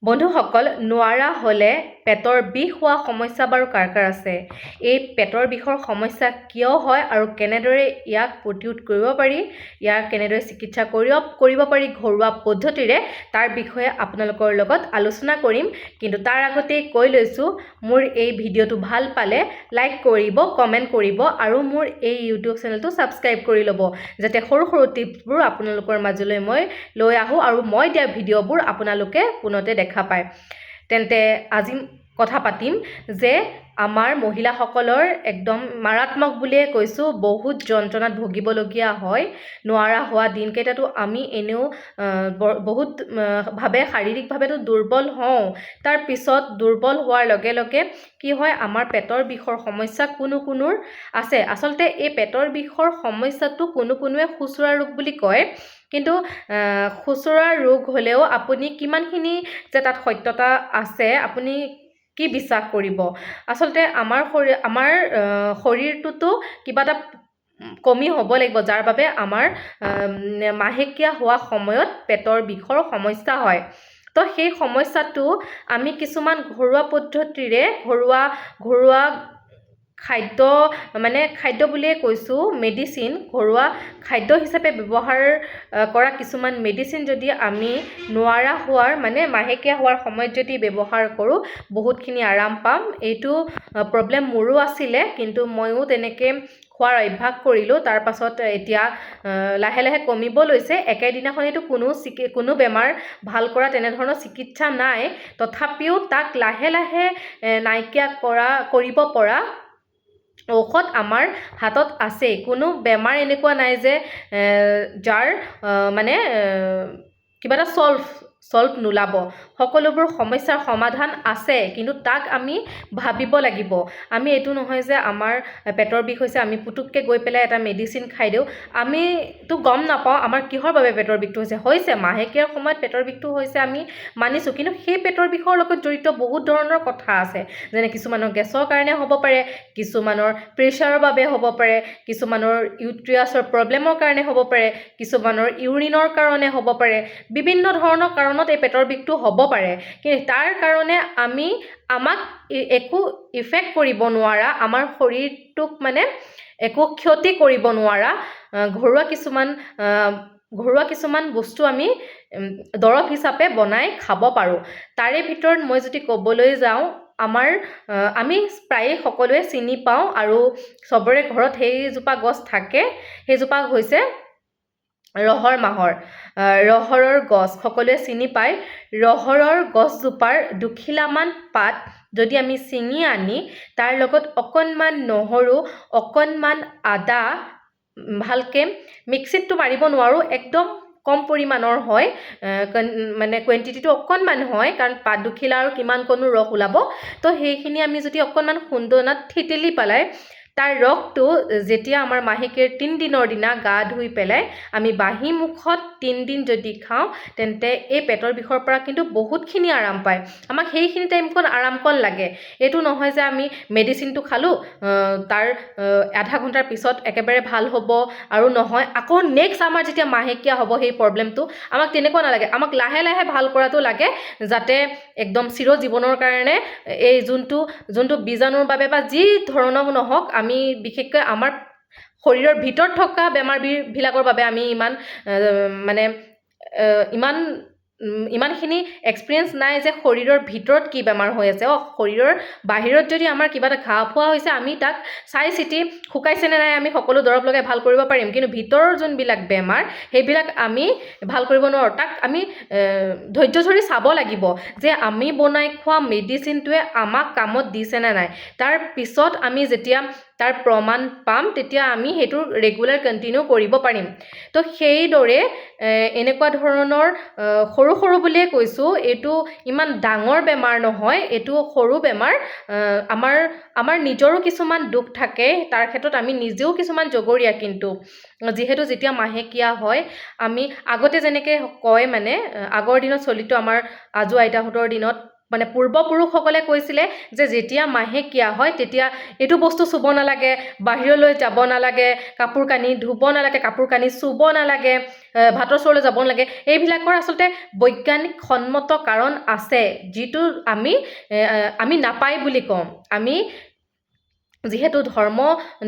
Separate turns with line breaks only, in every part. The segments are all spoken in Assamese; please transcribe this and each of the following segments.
বন্ধুসকল, নোৱাৰা হ'লে পেটৰ বিষ হোৱা সমস্যা বাৰু কাৰ কাৰ আছে? এই পেটৰ বিষৰ সমস্যা কিয় হয় আৰু কেনেদৰে ইয়াক প্ৰতিৰোধ কৰিব পাৰি, ইয়াৰ কেনেদৰে চিকিৎসা কৰিব পাৰি ঘৰুৱা পদ্ধতিৰে, তাৰ বিষয়ে আপোনালোকৰ লগত আলোচনা কৰিম। কিন্তু তাৰ আগতেই কৈ লৈছোঁ, মোৰ এই ভিডিঅ'টো ভাল পালে লাইক কৰিব, কমেণ্ট কৰিব আৰু মোৰ এই ইউটিউব চেনেলটো ছাবস্ক্ৰাইব কৰি ল'ব, যাতে সৰু সৰু টিপছবোৰ আপোনালোকৰ মাজলৈ মই লৈ আহোঁ আৰু মই দিয়া ভিডিঅ'বোৰ আপোনালোকে পোনতে দেখা পায়। তেন্তে আজি কথা পাতিম যে আমাৰ মহিলাসকলৰ একদম মাৰাত্মক বুলিয়ে কৈছোঁ, বহুত যন্ত্ৰণাত ভুগিবলগীয়া হয়। নোৱাৰা হোৱা দিনকেইটাতো আমি এনেও বহুত ভাৱে শাৰীৰিকভাৱেতো দুৰ্বল হওঁ। তাৰ পিছত দুৰ্বল হোৱাৰ লগে লগে কি হয়, আমাৰ পেটৰ বিষৰ সমস্যা কোনোৰ আছে। আচলতে এই পেটৰ বিষৰ সমস্যাটো কোনোৱে খুচুৰা ৰোগ বুলি কয়, কিন্তু খুচুৰা ৰোগ হ'লেও আপুনি কিমানখিনি যে তাত সত্যতা আছে আপুনি কি বিশ্বাস কৰিব? আচলতে আমাৰ শৰীৰটোতো কিবা এটা কমি হ'ব লাগিব, যাৰ বাবে আমাৰ মাহেকীয়া হোৱা সময়ত পেটৰ বিষৰ সমস্যা হয়। তো সেই সমস্যাটো আমি কিছুমান ঘৰুৱা পদ্ধতিৰে ঘৰুৱা খাদ্য বুলিয়ে কৈছোঁ, মেডিচিন, ঘৰুৱা খাদ্য হিচাপে ব্যৱহাৰ কৰা কিছুমান মেডিচিন যদি আমি নোৱাৰা হোৱাৰ মাহেকীয়া হোৱাৰ সময়ত যদি ব্যৱহাৰ কৰোঁ, বহুতখিনি আৰাম পাম। এইটো প্ৰব্লেম মোৰো আছিলে, কিন্তু ময়ো তেনেকৈ খোৱাৰ অভ্যাস কৰিলোঁ। তাৰ পাছত এতিয়া লাহে লাহে কমিব লৈছে। একেদিনাখনেতো কোনো বেমাৰ ভাল কৰা তেনেধৰণৰ চিকিৎসা নাই, তথাপিও তাক লাহে লাহে নাইকিয়া কৰিব পৰা ঔষধ আমাৰ হাতত আছে। কোনো বেমাৰ এনেকুৱা নাই যে যাৰ কিবা এটা চল্ভ নোলাব। সকলোবোৰ সমস্যাৰ সমাধান আছে, কিন্তু তাক আমি ভাবিব লাগিব। আমি এইটো নহয় যে আমাৰ পেটৰ বিষ হৈছে আমি পুতুককৈ গৈ পেলাই এটা মেডিচিন খাই দিওঁ। আমিতো গম নাপাওঁ আমাৰ কিহৰ বাবে পেটৰ বিষটো হৈছে মাহেকীয়াৰ সময়ত পেটৰ বিষটো হৈছে আমি মানিছোঁ, কিন্তু সেই পেটৰ বিষৰ লগত জড়িত বহুত ধৰণৰ কথা আছে। যেনে কিছুমানৰ গেছৰ কাৰণে হ'ব পাৰে, কিছুমানৰ প্ৰেছাৰৰ বাবে হ'ব পাৰে, কিছুমানৰ ইউট্ৰিয়াছৰ প্ৰব্লেমৰ কাৰণে হ'ব পাৰে, কিছুমানৰ ইউৰিনৰ কাৰণে হ'ব পাৰে। বিভিন্ন ধৰণৰ কাৰণত এই পেটৰ বিষটো হ'ব পাৰে, কিন্তু তাৰ কাৰণে আমাক একো ইফেক্ট কৰিব নোৱাৰা, আমাৰ শৰীৰটোক একো ক্ষতি কৰিব নোৱাৰা ঘৰুৱা কিছুমান বস্তু আমি দৰৱ হিচাপে বনাই খাব পাৰোঁ। তাৰে ভিতৰত মই যদি ক'বলৈ যাওঁ, আমি প্ৰায়ে সকলোৱে চিনি পাওঁ আৰু চবৰে ঘৰত সেইজোপা গছ থাকে। সেইজোপা হৈছে ৰহৰৰ গছ। সকলোৱে চিনি পায়। ৰহৰৰ গছজোপাৰ দুখিলামান পাত যদি আমি ছিঙি আনি তাৰ লগত অকণমান নহৰু, অকণমান আদা, ভালকৈ মিক্সিতটো মাৰিব নোৱাৰোঁ, একদম কম পৰিমাণৰ হয়, কুৱেণ্টিটিটো অকণমান হয়, কাৰণ পাত দুখিলা আৰু কিমানকণো ৰস ওলাব। তো সেইখিনি আমি যদি অকণমান খুন্দনাত থেতেলি পেলাই তাৰ ৰসটো যেতিয়া আমাৰ মাহেকীয়াৰ 3 দিনৰ দিনা গা ধুই পেলাই আমি বাঁহী মুখত 3 দিন যদি খাওঁ, তেন্তে এই পেটৰ বিষৰ পৰা কিন্তু বহুতখিনি আৰাম পায়। আমাক সেইখিনি টাইমকণ আৰামকণ লাগে। এইটো নহয় যে আমি মেডিচিনটো খালোঁ, তাৰ আধা ঘণ্টাৰ পিছত একেবাৰে ভাল হ'ব আৰু নহয় আকৌ নেক্সট আমাৰ যেতিয়া মাহেকীয়া হ'ব সেই প্ৰব্লেমটো, আমাক তেনেকুৱা নালাগে। আমাক লাহে লাহে ভাল কৰাটো লাগে, যাতে একদম চিৰজীৱনৰ কাৰণে এই যোনটো বীজাণুৰ বাবে বা যি ধৰণৰ নহওক, আমি বিশেষকৈ আমাৰ শৰীৰৰ ভিতৰত থকা বেমাৰবিলাকৰ বাবে আমি ইমানখিনি এক্সপিৰিয়েঞ্চ নাই যে শৰীৰৰ ভিতৰত কি বেমাৰ হৈ আছে। শৰীৰৰ বাহিৰত যদি আমাৰ কিবা এটা ঘা ফোৱা হৈছে, আমি তাক চাই চিতি শুকাইছে নে নাই আমি সকলো দৰৱ লগাই ভাল কৰিব পাৰিম, কিন্তু ভিতৰৰ যোনবিলাক বেমাৰ সেইবিলাক আমি ভাল কৰিব নোৱাৰোঁ। তাক আমি ধৈৰ্য ধৰি চাব লাগিব যে আমি বনাই খোৱা মেডিচিনটোৱে আমাক কামত দিছে নে নাই। তাৰ পিছত আমি যেতিয়া তাৰ প্ৰমাণ পাম, তেতিয়া আমি সেইটো ৰেগুলাৰ কণ্টিনিউ কৰিব পাৰিম। তো সেইদৰে এনেকুৱা ধৰণৰ সৰু বুলিয়ে কৈছোঁ, এইটো ইমান ডাঙৰ বেমাৰ নহয়, এইটো সৰু বেমাৰ। আমাৰ নিজৰো কিছুমান দুখ থাকে, তাৰ ক্ষেত্ৰত আমি নিজেও কিছুমান জগৰীয়া। কিন্তু যিহেতু যেতিয়া মাহেকীয়া হয়, আমি আগতে যেনেকৈ কয় আগৰ দিনত চলিত আমাৰ আজো আইতাহঁতৰ দিনত মানে পূৰ্বপুৰুষসকলে কৈছিলে যে যেতিয়া মাহেকীয়া হয় তেতিয়া এইটো বস্তু চুব নালাগে, বাহিৰলৈ যাব নালাগে, কাপোৰ কানি ধুব নালাগে, কাপোৰ কানি চুব নালাগে, ভাতৰ চৰুলৈ যাব নালাগে। এইবিলাকৰ আচলতে বৈজ্ঞানিক সন্মত কাৰণ আছে, যিটো আমি নাপায় বুলি ক'ম। আমি যিহেতু ধৰ্ম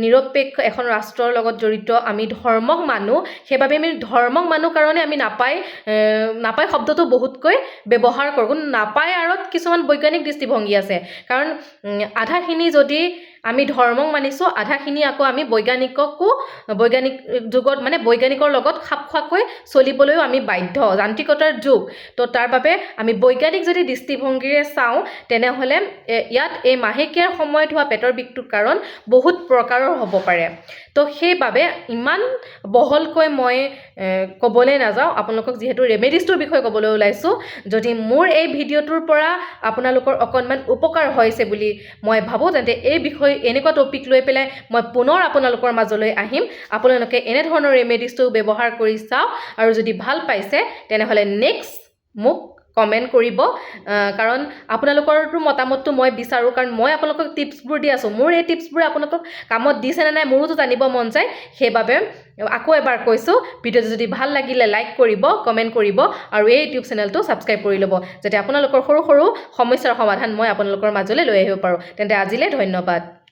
নিৰপেক্ষ এখন ৰাষ্ট্ৰৰ লগত জড়িত, আমি ধৰ্মক মানো, সেইবাবে আমি ধৰ্মক মানো কাৰণে আমি নাপায় শব্দটো বহুতকৈ ব্যৱহাৰ কৰোঁ। কিন্তু নাপায় আঁৰত কিছুমান বৈজ্ঞানিক দৃষ্টিভংগী আছে, কাৰণ আধাখিনি যদি আমি ধৰ্মক মানিছোঁ, আধাখিনি আকৌ আমি বৈজ্ঞানিক যুগত মানে বৈজ্ঞানিকৰ লগত খাপ খোৱাকৈ চলিবলৈও আমি বাধ্য, যান্ত্ৰিকতাৰ যুগ। তো তাৰ বাবে আমি বৈজ্ঞানিক যদি দৃষ্টিভংগীৰে চাওঁ তেনেহ'লে ইয়াত এই মাহেকীয়াৰ সময়ত হোৱা পেটৰ বিষটোৰ কাৰণ বহুত প্ৰকাৰৰ হ'ব পাৰে। তো সেইবাবে ইমান বহলকৈ মই ক'বলৈ নাযাওঁ, আপোনালোকক যিহেতু ৰেমেডিছটোৰ বিষয়ে ক'বলৈ ওলাইছোঁ। যদি মোৰ এই ভিডিঅ'টোৰ পৰা আপোনালোকৰ অকণমান উপকাৰ হৈছে বুলি মই ভাবোঁ, তেন্তে এই বিষয়ে এনেকুৱা টপিক লৈ পেলাই মই পুনৰ আপোনালোকৰ মাজলৈ আহিম। আপোনালোকে এনেধৰণৰ ৰেমেডিছটো ব্যৱহাৰ কৰি চাওক, আৰু যদি ভাল পাইছে তেনেহ'লে নেক্সট মোক কমেণ্ট কৰিব, কাৰণ আপোনালোকৰতো মতামতটো মই বিচাৰোঁ, কাৰণ মই আপোনালোকক টিপছবোৰ দি আছোঁ। মোৰ এই টিপছবোৰে আপোনালোকক কামত দিছেনে নাই মোৰোতো জানিব মন যায়। সেইবাবে আকৌ এবাৰ কৈছোঁ, ভিডিঅ'টো যদি ভাল লাগিলে লাইক কৰিব, কমেণ্ট কৰিব, আৰু এই ইউটিউব চেনেলটো ছাবস্ক্ৰাইব কৰি ল'ব, যাতে আপোনালোকৰ সৰু সৰু সমস্যাৰ সমাধান মই আপোনালোকৰ মাজলৈ লৈ আহিব পাৰোঁ। তেন্তে আজিলৈ ধন্যবাদ।